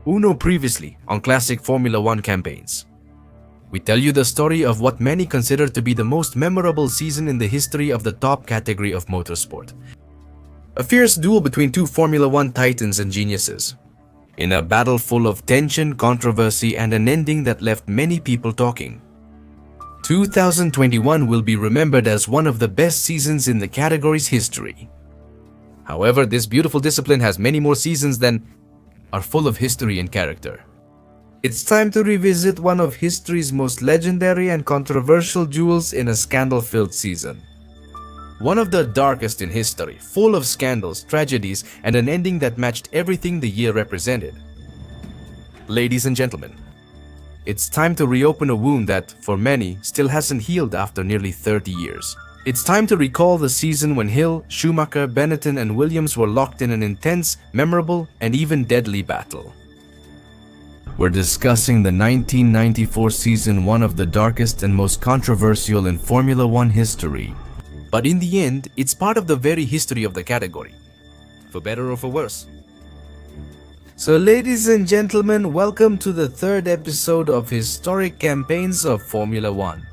Uno previously on classic Formula One campaigns. We tell you the story of what many consider to be the most memorable season in the history of the top category of motorsport. A fierce duel between two Formula One titans and geniuses. In a battle full of tension, controversy, and an ending that left many people talking. 2021 will be remembered as one of the best seasons in the category's history. However, this beautiful discipline has many more seasons than are full of history and character. It's time to revisit one of history's most legendary and controversial duels in a scandal-filled season. One of the darkest in history, full of scandals, tragedies, and an ending that matched everything the year represented. Ladies and gentlemen, it's time to reopen a wound that, for many, still hasn't healed after nearly 30 years. It's time to recall the season when Hill, Schumacher, Benetton, and Williams were locked in an intense, memorable, and even deadly battle. We're discussing the 1994 season, one of the darkest and most controversial in Formula One history. But in the end, it's part of the very history of the category, for better or for worse. So ladies and gentlemen, welcome to the third episode of Historic Campaigns of Formula One.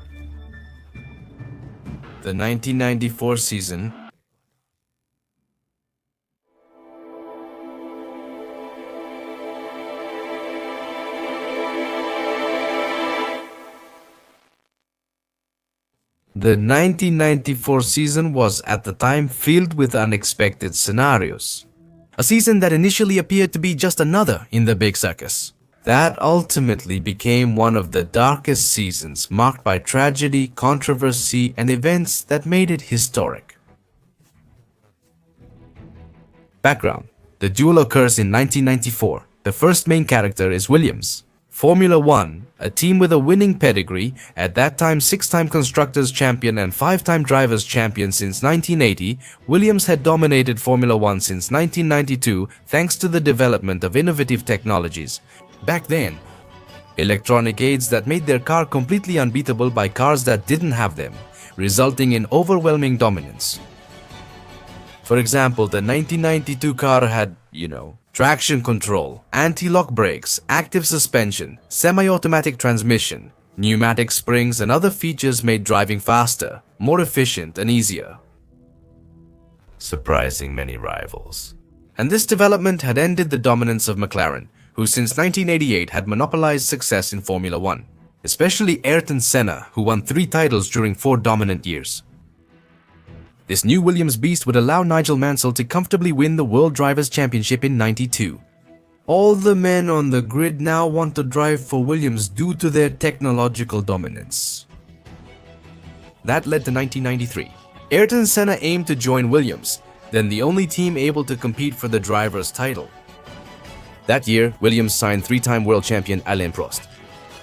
The 1994 season. The 1994 season was at the time filled with unexpected scenarios. A season that initially appeared to be just another in the big circus. That ultimately became one of the darkest seasons, marked by tragedy, controversy, and events that made it historic. Background: the duel occurs in 1994. The first main character is Williams. Formula One, a team with a winning pedigree, at that time 6-time Constructors' Champion and 5-time Drivers' Champion since 1980, Williams had dominated Formula One since 1992 thanks to the development of innovative technologies. Back then, electronic aids that made their car completely unbeatable by cars that didn't have them, resulting in overwhelming dominance. For example, the 1992 car had, traction control, anti-lock brakes, active suspension, semi-automatic transmission, pneumatic springs, and other features made driving faster, more efficient, and easier, surprising many rivals. And this development had ended the dominance of McLaren, who since 1988 had monopolized success in Formula One, especially Ayrton Senna, who won 3 titles during 4 dominant years. This new Williams beast would allow Nigel Mansell to comfortably win the World Drivers' Championship in '92. All the men on the grid now want to drive for Williams due to their technological dominance. That led to 1993. Ayrton Senna aimed to join Williams, then the only team able to compete for the driver's title. That year, Williams signed 3-time world champion Alain Prost.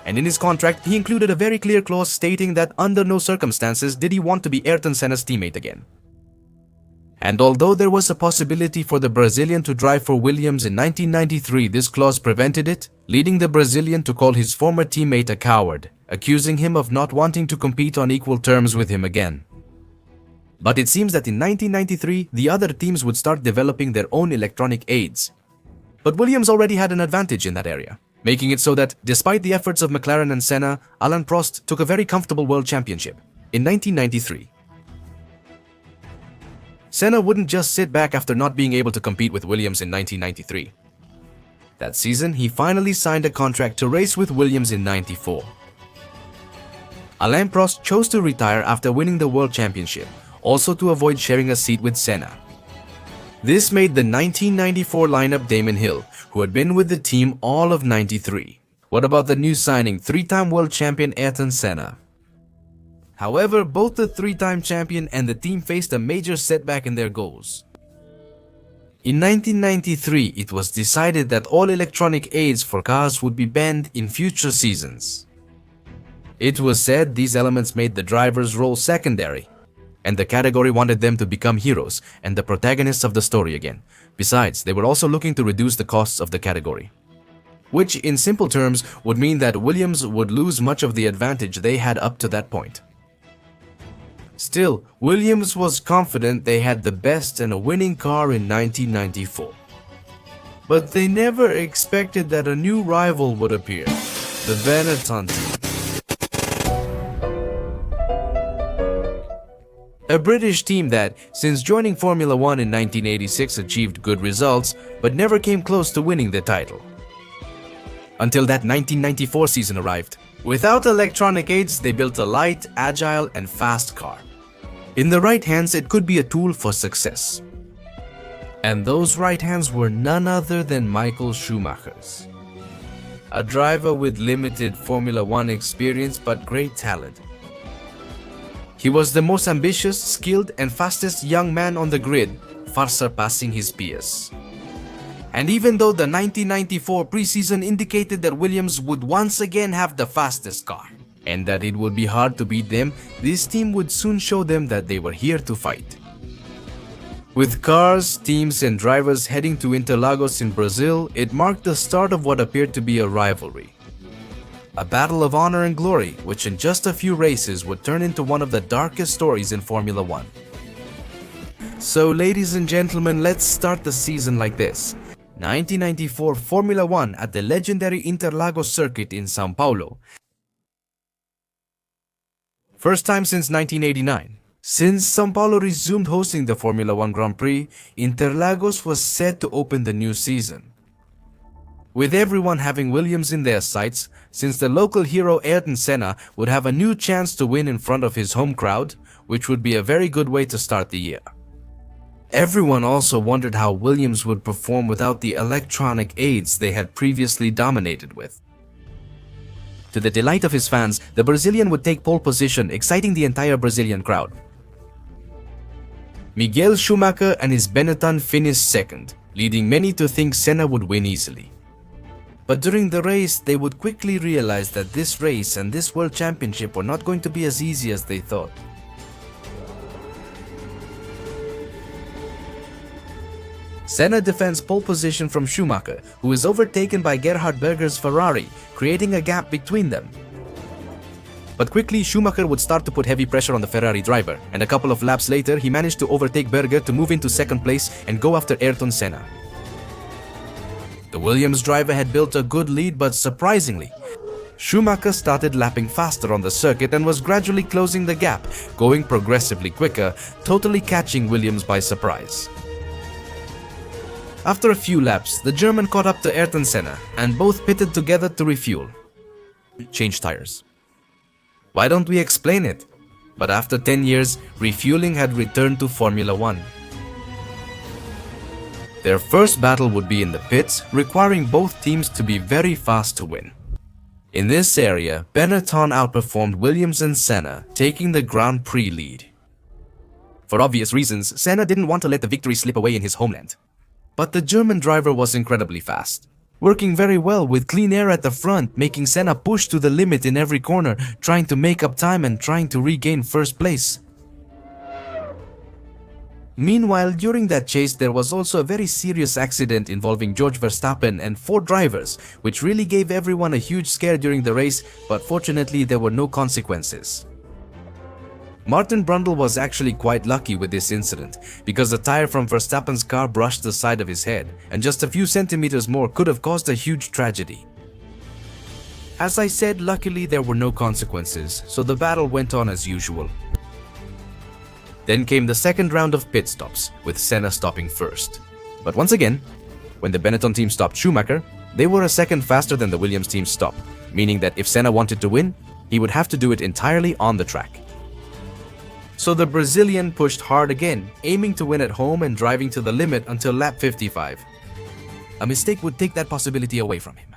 And in his contract, he included a very clear clause stating that under no circumstances did he want to be Ayrton Senna's teammate again. And although there was a possibility for the Brazilian to drive for Williams in 1993, this clause prevented it, leading the Brazilian to call his former teammate a coward, accusing him of not wanting to compete on equal terms with him again. But it seems that in 1993, the other teams would start developing their own electronic aids. But Williams already had an advantage in that area, making it so that, despite the efforts of McLaren and Senna, Alain Prost took a very comfortable world championship. In 1993, Senna wouldn't just sit back after not being able to compete with Williams in 1993. That season, he finally signed a contract to race with Williams in '94. Alain Prost chose to retire after winning the world championship, also to avoid sharing a seat with Senna. This made the 1994 lineup Damon Hill, who had been with the team all of '93. What about the new signing, 3-time world champion Ayrton Senna? However, both the 3-time champion and the team faced a major setback in their goals. In 1993, it was decided that all electronic aids for cars would be banned in future seasons. It was said these elements made the driver's role secondary, and the category wanted them to become heroes and the protagonists of the story again. Besides, they were also looking to reduce the costs of the category, which in simple terms would mean that Williams would lose much of the advantage they had up to that point. Still, Williams was confident they had the best and a winning car in 1994. But they never expected that a new rival would appear, the Benetton team. A British team that, since joining Formula One in 1986, achieved good results, but never came close to winning the title. Until that 1994 season arrived. Without electronic aids, they built a light, agile, and fast car. In the right hands, it could be a tool for success. And those right hands were none other than Michael Schumacher's. A driver with limited Formula One experience but great talent. He was the most ambitious, skilled, and fastest young man on the grid, far surpassing his peers. And even though the 1994 preseason indicated that Williams would once again have the fastest car, and that it would be hard to beat them, this team would soon show them that they were here to fight. With cars, teams, and drivers heading to Interlagos in Brazil, it marked the start of what appeared to be a rivalry. A battle of honor and glory, which in just a few races would turn into one of the darkest stories in Formula One. So ladies and gentlemen, let's start the season like this. 1994 Formula One at the legendary Interlagos circuit in São Paulo. First time since 1989. Since São Paulo resumed hosting the Formula One Grand Prix, Interlagos was set to open the new season. With everyone having Williams in their sights, since the local hero Ayrton Senna would have a new chance to win in front of his home crowd, which would be a very good way to start the year. Everyone also wondered how Williams would perform without the electronic aids they had previously dominated with. To the delight of his fans, the Brazilian would take pole position, exciting the entire Brazilian crowd. Miguel Schumacher and his Benetton finished second, leading many to think Senna would win easily. But during the race, they would quickly realize that this race and this World Championship were not going to be as easy as they thought. Senna defends pole position from Schumacher, who is overtaken by Gerhard Berger's Ferrari, creating a gap between them. But quickly, Schumacher would start to put heavy pressure on the Ferrari driver, and a couple of laps later, he managed to overtake Berger to move into second place and go after Ayrton Senna. The Williams driver had built a good lead, but surprisingly, Schumacher started lapping faster on the circuit and was gradually closing the gap, going progressively quicker, totally catching Williams by surprise. After a few laps, the German caught up to Ayrton Senna, and both pitted together to refuel. Change tires. Why don't we explain it? But after 10 years, refueling had returned to Formula One. Their first battle would be in the pits, requiring both teams to be very fast to win. In this area, Benetton outperformed Williams and Senna, taking the Grand Prix lead. For obvious reasons, Senna didn't want to let the victory slip away in his homeland. But the German driver was incredibly fast, working very well with clean air at the front, making Senna push to the limit in every corner, trying to make up time and trying to regain first place. Meanwhile, during that chase, there was also a very serious accident involving George Verstappen and 4 drivers, which really gave everyone a huge scare during the race, but fortunately there were no consequences. Martin Brundle was actually quite lucky with this incident, because the tire from Verstappen's car brushed the side of his head, and just a few centimeters more could have caused a huge tragedy. As I said, luckily there were no consequences, so the battle went on as usual. Then came the second round of pit stops, with Senna stopping first. But once again, when the Benetton team stopped Schumacher, they were a second faster than the Williams team's stop, meaning that if Senna wanted to win, he would have to do it entirely on the track. So the Brazilian pushed hard again, aiming to win at home and driving to the limit until lap 55. A mistake would take that possibility away from him.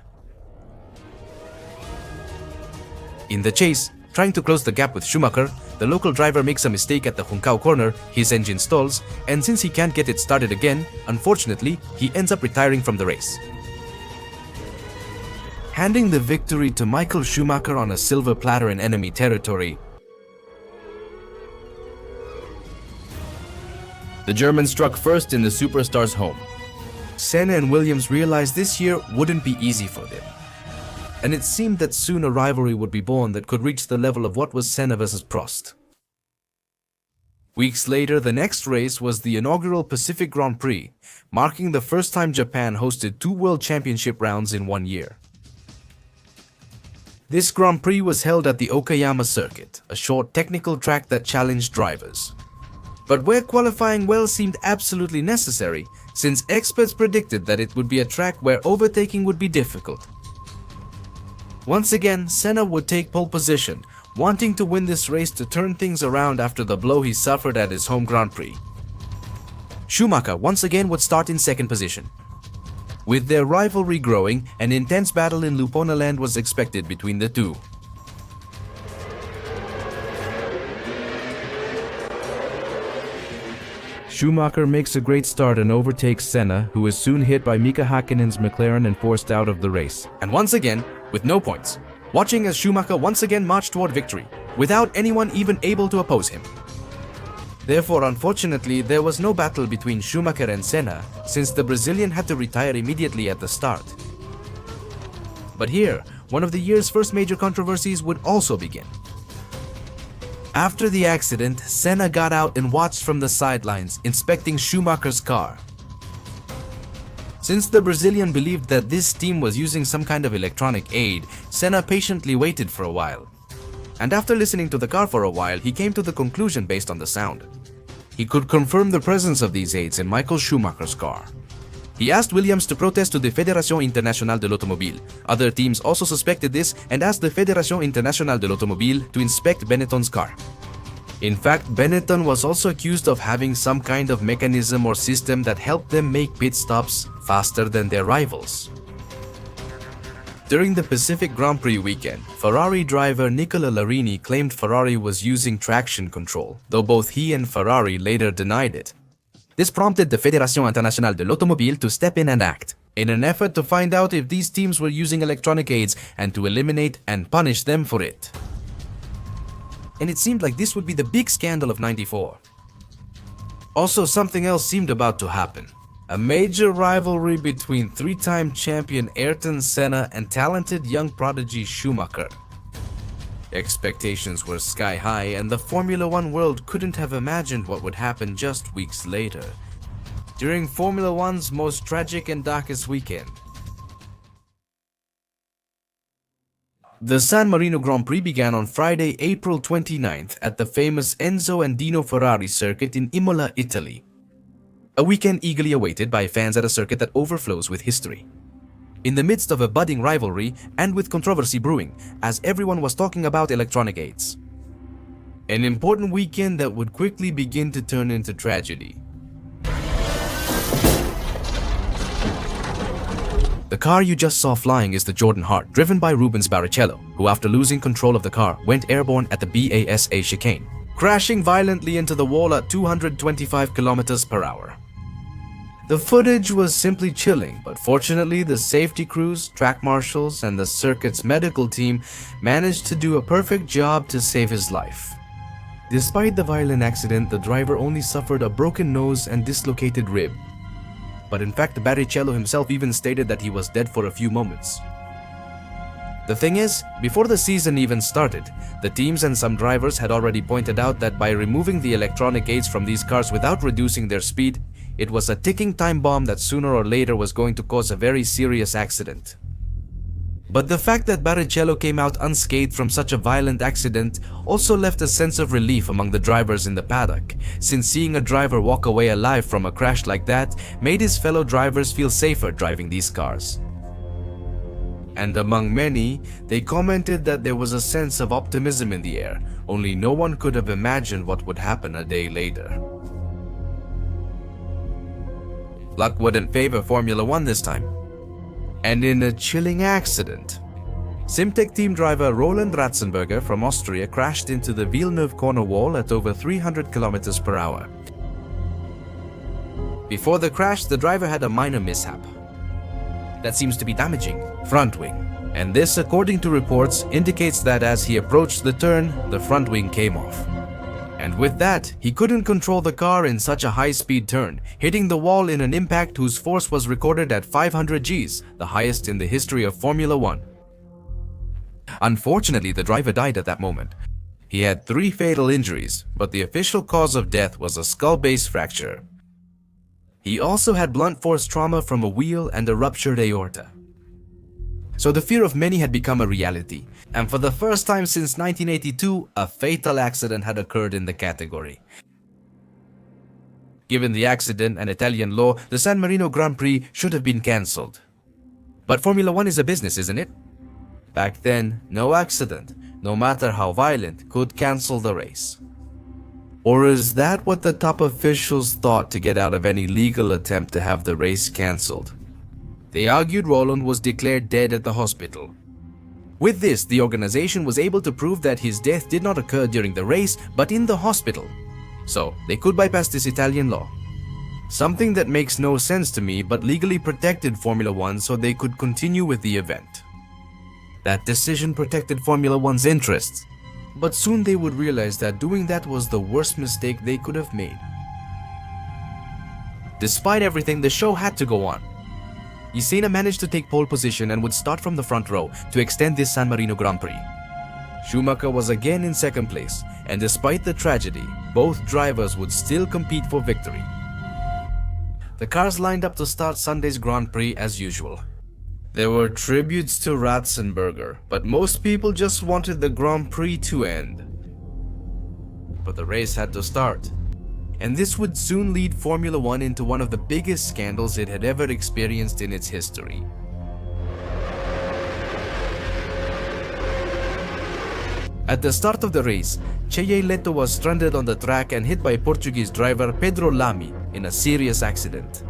In the chase, trying to close the gap with Schumacher, the local driver makes a mistake at the Juncao corner, his engine stalls, and since he can't get it started again, unfortunately, he ends up retiring from the race. Handing the victory to Michael Schumacher on a silver platter in enemy territory, the German struck first in the superstar's home. Senna and Williams realized this year wouldn't be easy for them. And it seemed that soon a rivalry would be born that could reach the level of what was Senna versus Prost. Weeks later, the next race was the inaugural Pacific Grand Prix, marking the first time Japan hosted two World Championship rounds in 1 year. This Grand Prix was held at the Okayama circuit, a short technical track that challenged drivers. But where qualifying well seemed absolutely necessary, since experts predicted that it would be a track where overtaking would be difficult. Once again, Senna would take pole position, wanting to win this race to turn things around after the blow he suffered at his home Grand Prix. Schumacher once again would start in second position. With their rivalry growing, an intense battle in Luponaland was expected between the two. Schumacher makes a great start and overtakes Senna, who is soon hit by Mika Häkkinen's McLaren and forced out of the race. And once again, with no points, watching as Schumacher once again marched toward victory, without anyone even able to oppose him. Therefore, unfortunately, there was no battle between Schumacher and Senna, since the Brazilian had to retire immediately at the start. But here, one of the year's first major controversies would also begin. After the accident, Senna got out and watched from the sidelines, inspecting Schumacher's car. Since the Brazilian believed that this team was using some kind of electronic aid, Senna patiently waited for a while. And after listening to the car for a while, he came to the conclusion based on the sound. He could confirm the presence of these aids in Michael Schumacher's car. He asked Williams to protest to the Fédération Internationale de l'Automobile. Other teams also suspected this and asked the Fédération Internationale de l'Automobile to inspect Benetton's car. In fact, Benetton was also accused of having some kind of mechanism or system that helped them make pit stops faster than their rivals. During the Pacific Grand Prix weekend, Ferrari driver Nicola Larini claimed Ferrari was using traction control, though both he and Ferrari later denied it. This prompted the Fédération Internationale de l'Automobile to step in and act, in an effort to find out if these teams were using electronic aids and to eliminate and punish them for it. And it seemed like this would be the big scandal of '94. Also, something else seemed about to happen. A major rivalry between three-time champion Ayrton Senna and talented young prodigy Schumacher. Expectations were sky high, and the Formula One world couldn't have imagined what would happen just weeks later, during Formula One's most tragic and darkest weekend. The San Marino Grand Prix began on Friday, April 29th at the famous Enzo and Dino Ferrari circuit in Imola, Italy. A weekend eagerly awaited by fans at a circuit that overflows with history. In the midst of a budding rivalry and with controversy brewing, as everyone was talking about electronic aids. An important weekend that would quickly begin to turn into tragedy. The car you just saw flying is the Jordan Hart, driven by Rubens Barrichello, who after losing control of the car went airborne at the BASA chicane, crashing violently into the wall at 225 km/h. The footage was simply chilling, but fortunately the safety crews, track marshals, and the circuit's medical team managed to do a perfect job to save his life. Despite the violent accident, the driver only suffered a broken nose and dislocated rib. But in fact, Barrichello himself even stated that he was dead for a few moments. The thing is, before the season even started, the teams and some drivers had already pointed out that by removing the electronic aids from these cars without reducing their speed, it was a ticking time bomb that sooner or later was going to cause a very serious accident. But the fact that Barrichello came out unscathed from such a violent accident also left a sense of relief among the drivers in the paddock, since seeing a driver walk away alive from a crash like that made his fellow drivers feel safer driving these cars. And among many, they commented that there was a sense of optimism in the air, only no one could have imagined what would happen a day later. Luck wouldn't favor Formula One this time. And in a chilling accident, Simtek team driver Roland Ratzenberger from Austria crashed into the Villeneuve corner wall at over 300 km/h. Before the crash, the driver had a minor mishap that seems to be damaging front wing, and this, according to reports, indicates that as he approached the turn, the front wing came off. And with that, he couldn't control the car in such a high-speed turn, hitting the wall in an impact whose force was recorded at 500 Gs, the highest in the history of Formula One. Unfortunately, the driver died at that moment, He had 3 fatal injuries, but the official cause of death was a skull-base fracture. He also had blunt force trauma from a wheel and a ruptured aorta. So the fear of many had become a reality, and for the first time since 1982, a fatal accident had occurred in the category. Given the accident and Italian law, the San Marino Grand Prix should have been cancelled. But Formula 1 is a business, isn't it? Back then, no accident, no matter how violent, could cancel the race. Or is that what the top officials thought to get out of any legal attempt to have the race cancelled? They argued Roland was declared dead at the hospital. With this, the organization was able to prove that his death did not occur during the race, but in the hospital. So, they could bypass this Italian law. Something that makes no sense to me, but legally protected Formula 1 so they could continue with the event. That decision protected Formula 1's interests, but soon they would realize that doing that was the worst mistake they could have made. Despite everything, the show had to go on. Senna managed to take pole position and would start from the front row to extend this San Marino Grand Prix. Schumacher was again in second place, and despite the tragedy, both drivers would still compete for victory. The cars lined up to start Sunday's Grand Prix as usual. There were tributes to Ratzenberger, but most people just wanted the Grand Prix to end. But the race had to start, and this would soon lead Formula 1 into one of the biggest scandals it had ever experienced in its history. At the start of the race, Che Leto was stranded on the track and hit by Portuguese driver Pedro Lamy in a serious accident,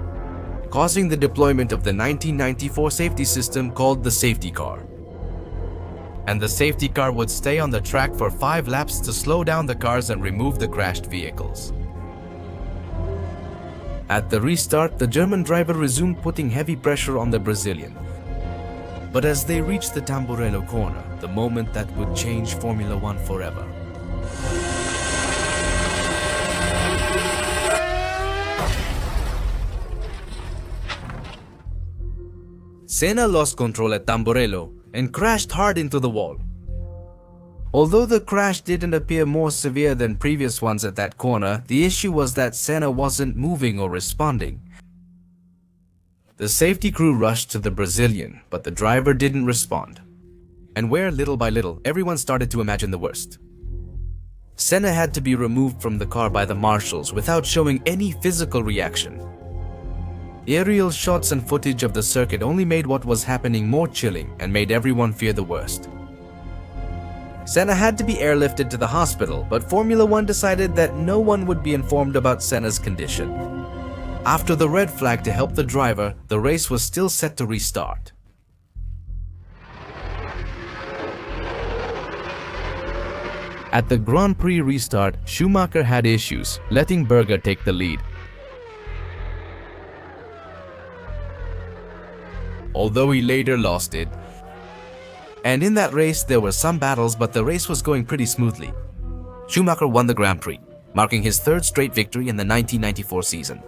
causing the deployment of the 1994 safety system called the safety car. And the safety car would stay on the track for 5 laps to slow down the cars and remove the crashed vehicles. At the restart, the German driver resumed putting heavy pressure on the Brazilian. But as they reached the Tamburello corner, the moment that would change Formula 1 forever. Senna lost control at Tamburello and crashed hard into the wall. Although the crash didn't appear more severe than previous ones at that corner, the issue was that Senna wasn't moving or responding. The safety crew rushed to the Brazilian, but the driver didn't respond. And where, little by little, everyone started to imagine the worst. Senna had to be removed from the car by the marshals without showing any physical reaction. Aerial shots and footage of the circuit only made what was happening more chilling and made everyone fear the worst. Senna had to be airlifted to the hospital, but Formula 1 decided that no one would be informed about Senna's condition. After the red flag to help the driver, the race was still set to restart. At the Grand Prix restart, Schumacher had issues, letting Berger take the lead. Although he later lost it. And in that race, there were some battles, but the race was going pretty smoothly. Schumacher won the Grand Prix, marking his 3rd straight victory in the 1994 season.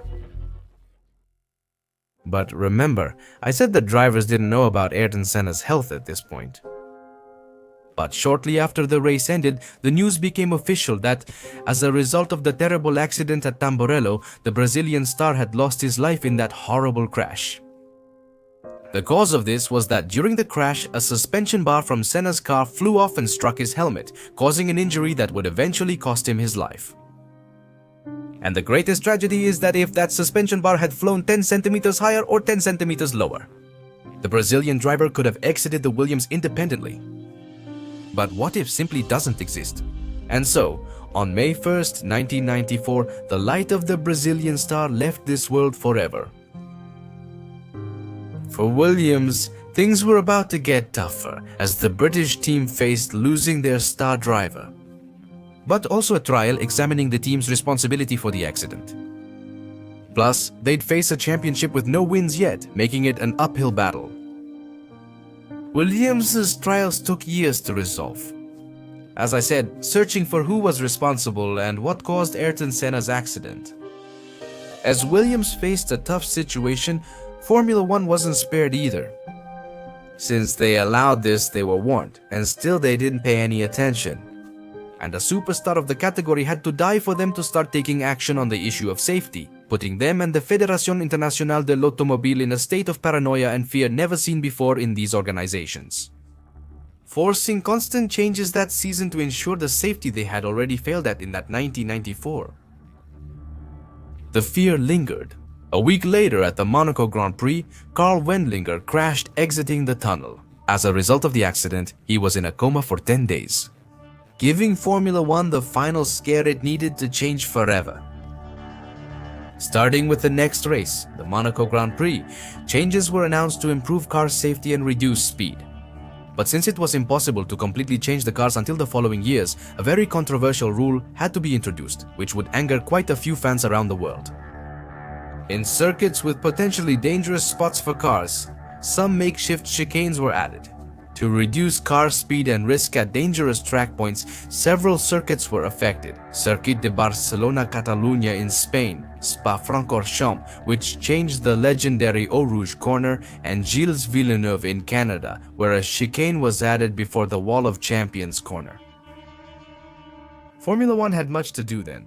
But remember, I said the drivers didn't know about Ayrton Senna's health at this point. But shortly after the race ended, the news became official that, as a result of the terrible accident at Tamburello, the Brazilian star had lost his life in that horrible crash. The cause of this was that during the crash, a suspension bar from Senna's car flew off and struck his helmet, causing an injury that would eventually cost him his life. And the greatest tragedy is that if that suspension bar had flown 10 centimeters higher or 10 centimeters lower, the Brazilian driver could have exited the Williams independently. But what if simply doesn't exist? And so, on May 1st, 1994, the light of the Brazilian star left this world forever. For Williams, things were about to get tougher as the British team faced losing their star driver, but also a trial examining the team's responsibility for the accident. Plus, they'd face a championship with no wins yet, making it an uphill battle. Williams' trials took years to resolve. As I said, searching for who was responsible and what caused Ayrton Senna's accident. As Williams faced a tough situation, Formula 1 wasn't spared either. Since they allowed this, they were warned, and still they didn't pay any attention. and a superstar of the category had to die for them to start taking action on the issue of safety, putting them and the Fédération Internationale de l'Automobile in a state of paranoia and fear never seen before in these organizations, forcing constant changes that season to ensure the safety they had already failed at in that 1994. The fear lingered. A week later at the Monaco Grand Prix, Karl Wendlinger crashed exiting the tunnel. As a result of the accident, he was in a coma for 10 days, giving Formula One the final scare it needed to change forever. Starting with the next race, the Monaco Grand Prix, changes were announced to improve car safety and reduce speed. But since it was impossible to completely change the cars until the following years, a very controversial rule had to be introduced, which would anger quite a few fans around the world. In circuits with potentially dangerous spots for cars, some makeshift chicanes were added. To reduce car speed and risk at dangerous track points, several circuits were affected. Circuit de Barcelona-Catalunya in Spain, Spa-Francorchamps, which changed the legendary Eau Rouge corner, and Gilles Villeneuve in Canada, where a chicane was added before the Wall of Champions corner. Formula One had much to do then.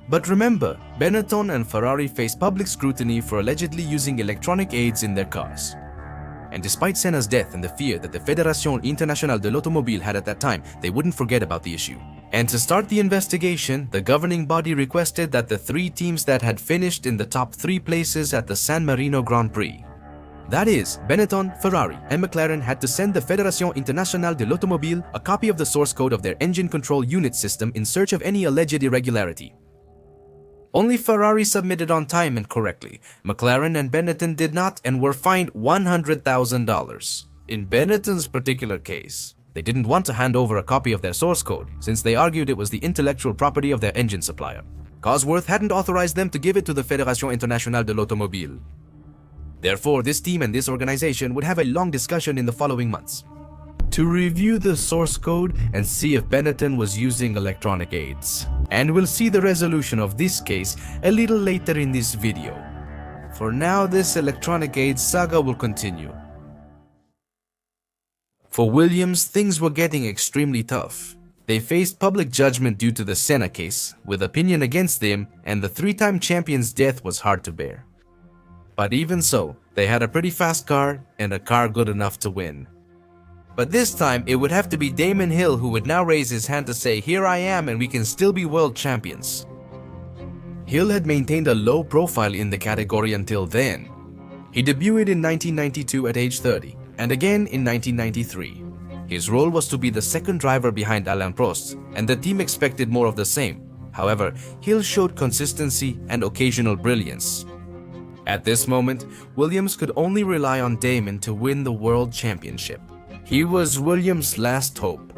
But remember, Benetton and Ferrari faced public scrutiny for allegedly using electronic aids in their cars. And despite Senna's death and the fear that the Fédération Internationale de l'Automobile had at that time, they wouldn't forget about the issue. And to start the investigation, the governing body requested that the 3 teams that had finished in the top 3 places at the San Marino Grand Prix, that is, Benetton, Ferrari, and McLaren, had to send the Fédération Internationale de l'Automobile a copy of the source code of their engine control unit system in search of any alleged irregularity. Only Ferrari submitted on time and correctly. McLaren and Benetton did not and were fined $100,000. In Benetton's particular case, they didn't want to hand over a copy of their source code since they argued it was the intellectual property of their engine supplier. Cosworth hadn't authorized them to give it to the Fédération Internationale de l'Automobile. Therefore, this team and this organization would have a long discussion in the following months to review the source code and see if Benetton was using electronic aids. And we'll see the resolution of this case a little later in this video. For now, this electronic aids saga will continue. For Williams, things were getting extremely tough. They faced public judgment due to the Senna case, with opinion against them, and the 3-time champion's death was hard to bear. But even so, they had a pretty fast car and a car good enough to win. But this time, it would have to be Damon Hill who would now raise his hand to say, "Here I am and we can still be world champions." Hill had maintained a low profile in the category until then. He debuted in 1992 at age 30, and again in 1993. His role was to be the second driver behind Alain Prost, and the team expected more of the same. However, Hill showed consistency and occasional brilliance. At this moment, Williams could only rely on Damon to win the world championship. He was Williams' last hope.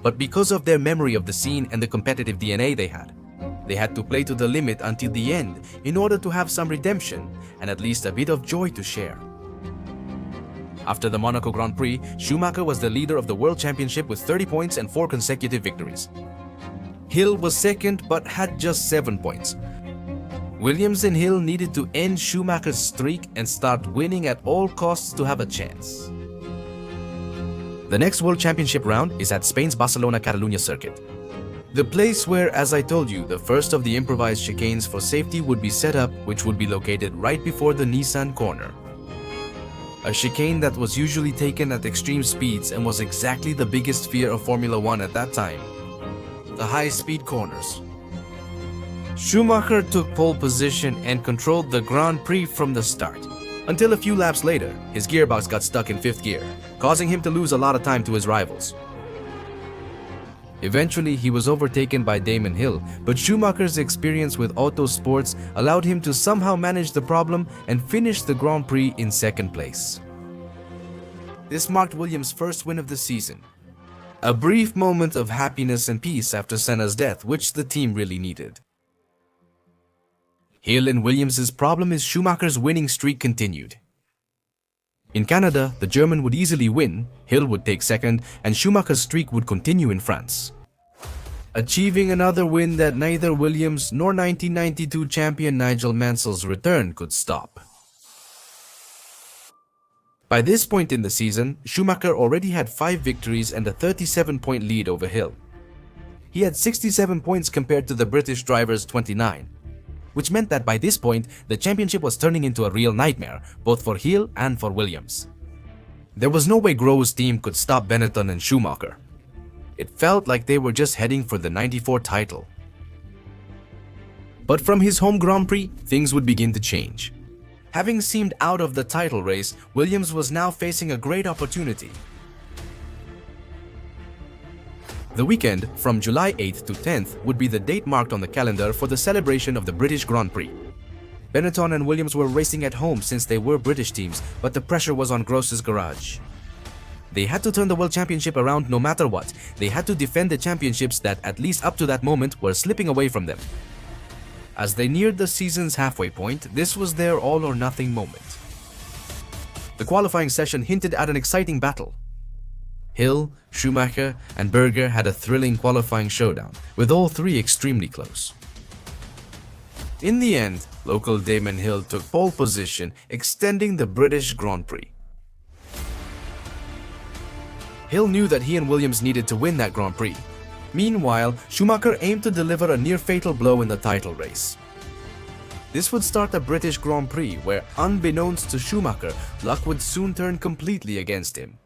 But because of their memory of the scene and the competitive DNA they had to play to the limit until the end in order to have some redemption and at least a bit of joy to share. After the Monaco Grand Prix, Schumacher was the leader of the World Championship with 30 points and 4 consecutive victories. Hill was second but had just 7 points. Williams and Hill needed to end Schumacher's streak and start winning at all costs to have a chance. The next World Championship round is at Spain's Barcelona-Catalunya circuit, the place where, as I told you, the first of the improvised chicanes for safety would be set up, which would be located right before the Nissan corner. A chicane that was usually taken at extreme speeds and was exactly the biggest fear of Formula One at that time: the high-speed corners. Schumacher took pole position and controlled the Grand Prix from the start, until a few laps later, his gearbox got stuck in 5th gear, causing him to lose a lot of time to his rivals. Eventually, he was overtaken by Damon Hill, but Schumacher's experience with auto sports allowed him to somehow manage the problem and finish the Grand Prix in 2nd place. This marked Williams' first win of the season. A brief moment of happiness and peace after Senna's death, which the team really needed. Hill and Williams' problem is Schumacher's winning streak continued. In Canada, the German would easily win, Hill would take 2nd, and Schumacher's streak would continue in France, achieving another win that neither Williams nor 1992 champion Nigel Mansell's return could stop. By this point in the season, Schumacher already had 5 victories and a 37-point lead over Hill. he had 67 points compared to the British driver's 29, which meant that by this point, the championship was turning into a real nightmare, both for Hill and for Williams. There was no way Grove's team could stop Benetton and Schumacher. It felt like they were just heading for the '94 title. But from his home Grand Prix, things would begin to change. Having seemed out of the title race, Williams was now facing a great opportunity. The weekend from July 8th to 10th would be the date marked on the calendar for the celebration of the British Grand Prix. Benetton and Williams were racing at home since they were British teams, but the pressure was on Gross's garage. They had to turn the World Championship around no matter what. They had to defend the championships that, at least up to that moment, were slipping away from them. As they neared the season's halfway point, this was their all-or-nothing moment. The qualifying session hinted at an exciting battle. Hill, Schumacher, and Berger had a thrilling qualifying showdown, with all three extremely close. In the end, local Damon Hill took pole position, extending the British Grand Prix. Hill knew that he and Williams needed to win that Grand Prix. Meanwhile, Schumacher aimed to deliver a near-fatal blow in the title race. This would start a British Grand Prix where, unbeknownst to Schumacher, luck would soon turn completely against him.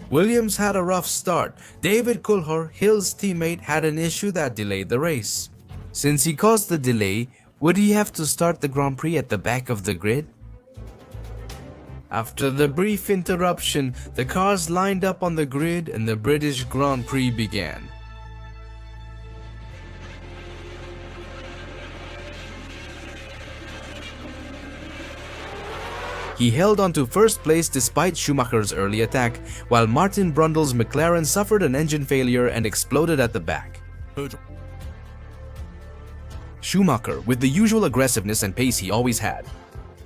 Williams had a rough start. David Coulthard, Hill's teammate, had an issue that delayed the race. Since he caused the delay, would he have to start the Grand Prix at the back of the grid? After the brief interruption, the cars lined up on the grid and the British Grand Prix began. He held on to first place despite Schumacher's early attack, while Martin Brundle's McLaren suffered an engine failure and exploded at the back. Schumacher, with the usual aggressiveness and pace he always had,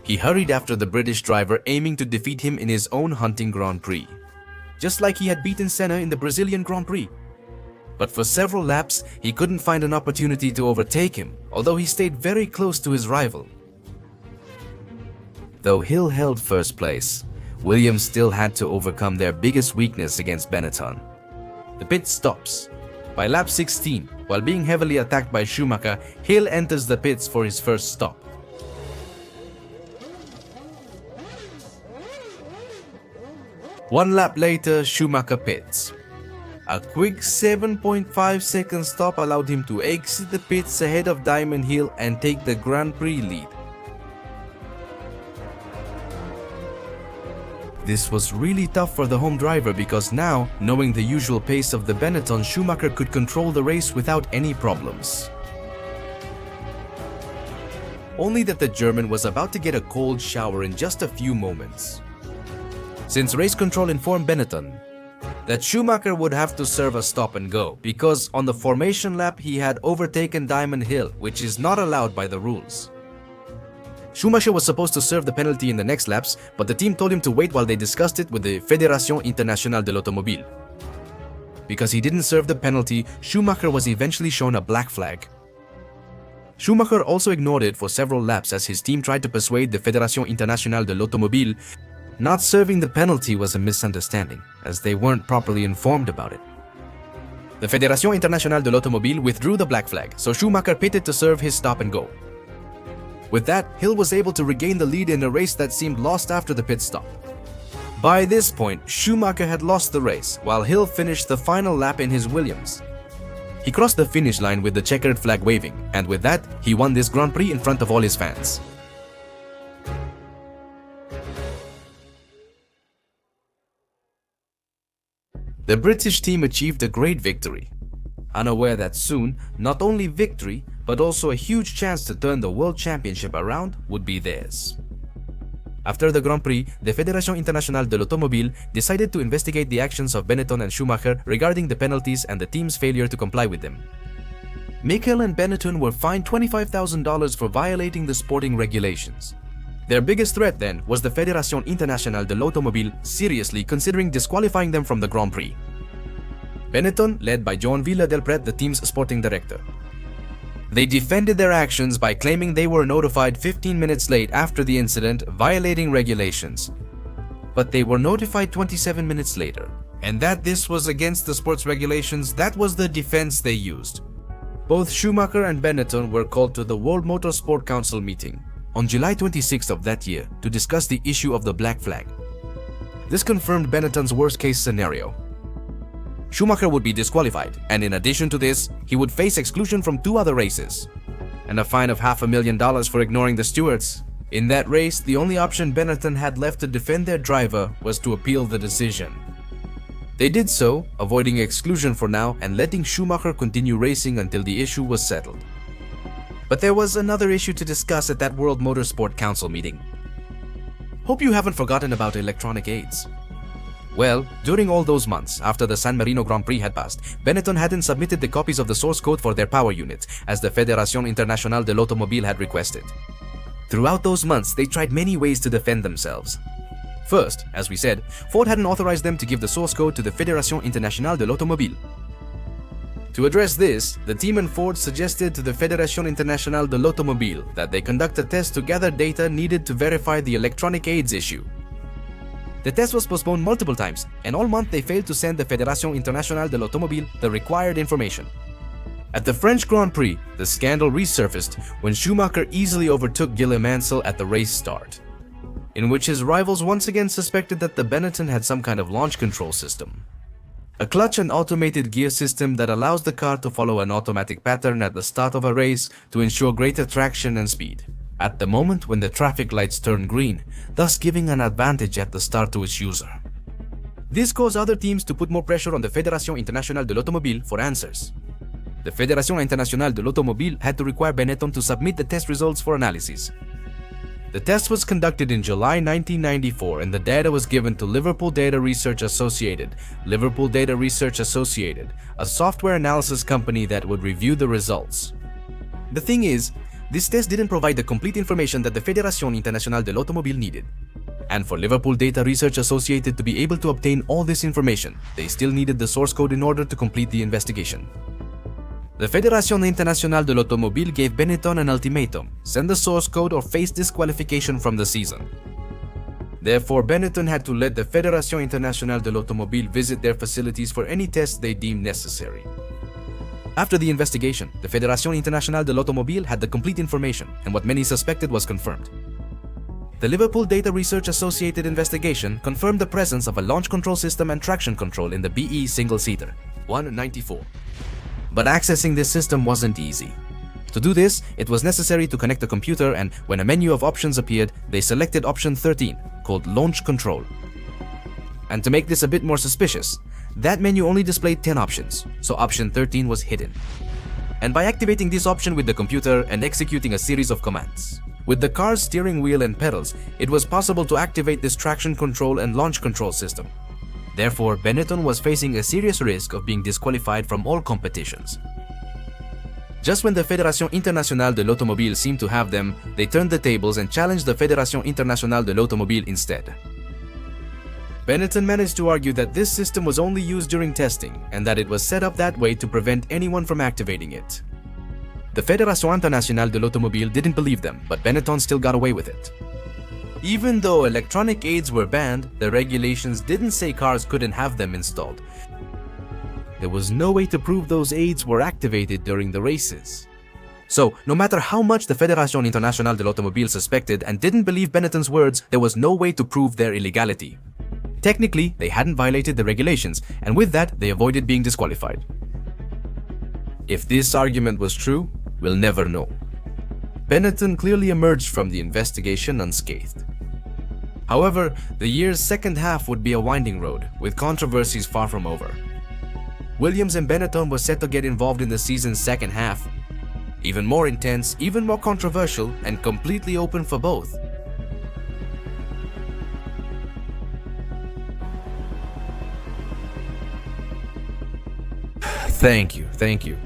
he hurried after the British driver, aiming to defeat him in his own hunting Grand Prix, just like he had beaten Senna in the Brazilian Grand Prix. But for several laps, he couldn't find an opportunity to overtake him, although he stayed very close to his rival. Though Hill held first place, Williams still had to overcome their biggest weakness against Benetton: the pit stops. By lap 16, while being heavily attacked by Schumacher, Hill enters the pits for his first stop. One lap later, Schumacher pits. A quick 7.5 second stop allowed him to exit the pits ahead of Damon Hill and take the Grand Prix lead. This was really tough for the home driver because now, knowing the usual pace of the Benetton, Schumacher could control the race without any problems. Only that the German was about to get a cold shower in just a few moments. Since race control informed Benetton that Schumacher would have to serve a stop and go because on the formation lap he had overtaken Damon Hill, which is not allowed by the rules. Schumacher was supposed to serve the penalty in the next laps, but the team told him to wait while they discussed it with the Fédération Internationale de l'Automobile. Because he didn't serve the penalty, Schumacher was eventually shown a black flag. Schumacher also ignored it for several laps as his team tried to persuade the Fédération Internationale de l'Automobile not serving the penalty was a misunderstanding, as they weren't properly informed about it. The Fédération Internationale de l'Automobile withdrew the black flag, so Schumacher pitted to serve his stop and go. With that, Hill was able to regain the lead in a race that seemed lost after the pit stop. By this point, Schumacher had lost the race, while Hill finished the final lap in his Williams. He crossed the finish line with the checkered flag waving, and with that, he won this Grand Prix in front of all his fans. The British team achieved a great victory, unaware that soon, not only victory, but also a huge chance to turn the World Championship around would be theirs. After the Grand Prix, the Fédération Internationale de l'Automobile decided to investigate the actions of Benetton and Schumacher regarding the penalties and the team's failure to comply with them. Michael and Benetton were fined $25,000 for violating the sporting regulations. Their biggest threat then was the Fédération Internationale de l'Automobile seriously considering disqualifying them from the Grand Prix. Benetton, led by Joan Villa del Prat, the team's sporting director. They defended their actions by claiming they were notified 15 minutes late after the incident, violating regulations. But they were notified 27 minutes later, and that this was against the sports regulations, that was the defense they used. Both Schumacher and Benetton were called to the World Motorsport Council meeting on July 26th of that year to discuss the issue of the black flag. This confirmed Benetton's worst-case scenario. Schumacher would be disqualified, and in addition to this, he would face exclusion from 2 other races, and a fine of $500,000 for ignoring the stewards. In that race, the only option Benetton had left to defend their driver was to appeal the decision. They did so, avoiding exclusion for now and letting Schumacher continue racing until the issue was settled. But there was another issue to discuss at that World Motorsport Council meeting. Hope you haven't forgotten about electronic aids. Well, during all those months after the San Marino Grand Prix had passed, Benetton hadn't submitted the copies of the source code for their power units, as the Fédération Internationale de l'Automobile had requested. Throughout those months, they tried many ways to defend themselves. First, as we said, Ford hadn't authorized them to give the source code to the Fédération Internationale de l'Automobile. To address this, the team and Ford suggested to the Fédération Internationale de l'Automobile that they conduct a test to gather data needed to verify the electronic aids issue. The test was postponed multiple times, and all month they failed to send the Fédération Internationale de l'Automobile the required information. At the French Grand Prix, the scandal resurfaced when Schumacher easily overtook Guillaume Mansell at the race start, in which his rivals once again suspected that the Benetton had some kind of launch control system. A clutch and automated gear system that allows the car to follow an automatic pattern at the start of a race to ensure greater traction and speed at the moment when the traffic lights turn green, thus giving an advantage at the start to its user. This caused other teams to put more pressure on the Fédération Internationale de l'Automobile for answers. The Fédération Internationale de l'Automobile had to require Benetton to submit the test results for analysis. The test was conducted in July 1994 and the data was given to Liverpool Data Research Associated, a software analysis company that would review the results. The thing is, this test didn't provide the complete information that the Fédération Internationale de l'Automobile needed. And for Liverpool Data Research Associated to be able to obtain all this information, they still needed the source code in order to complete the investigation. The Fédération Internationale de l'Automobile gave Benetton an ultimatum: send the source code or face disqualification from the season. Therefore, Benetton had to let the Fédération Internationale de l'Automobile visit their facilities for any tests they deemed necessary. After the investigation, the Fédération Internationale de l'Automobile had the complete information, and what many suspected was confirmed. The Liverpool Data Research Associated investigation confirmed the presence of a launch control system and traction control in the BE single-seater 194. But accessing this system wasn't easy. To do this, it was necessary to connect the computer, and when a menu of options appeared, they selected option 13, called Launch Control. And to make this a bit more suspicious, that menu only displayed 10 options, so option 13 was hidden. And by activating this option with the computer and executing a series of commands, with the car's steering wheel and pedals, it was possible to activate this traction control and launch control system. Therefore, Benetton was facing a serious risk of being disqualified from all competitions. Just when the Fédération Internationale de l'Automobile seemed to have them, they turned the tables and challenged the Fédération Internationale de l'Automobile instead. Benetton managed to argue that this system was only used during testing and that it was set up that way to prevent anyone from activating it. The Fédération Internationale de l'Automobile didn't believe them, but Benetton still got away with it. Even though electronic aids were banned, the regulations didn't say cars couldn't have them installed. There was no way to prove those aids were activated during the races. So, no matter how much the Fédération Internationale de l'Automobile suspected and didn't believe Benetton's words, there was no way to prove their illegality. Technically, they hadn't violated the regulations, and with that, they avoided being disqualified. If this argument was true, we'll never know. Benetton clearly emerged from the investigation unscathed. However, the year's second half would be a winding road, with controversies far from over. Williams and Benetton were set to get involved in the season's second half. Even more intense, even more controversial, and completely open for both. Thank you.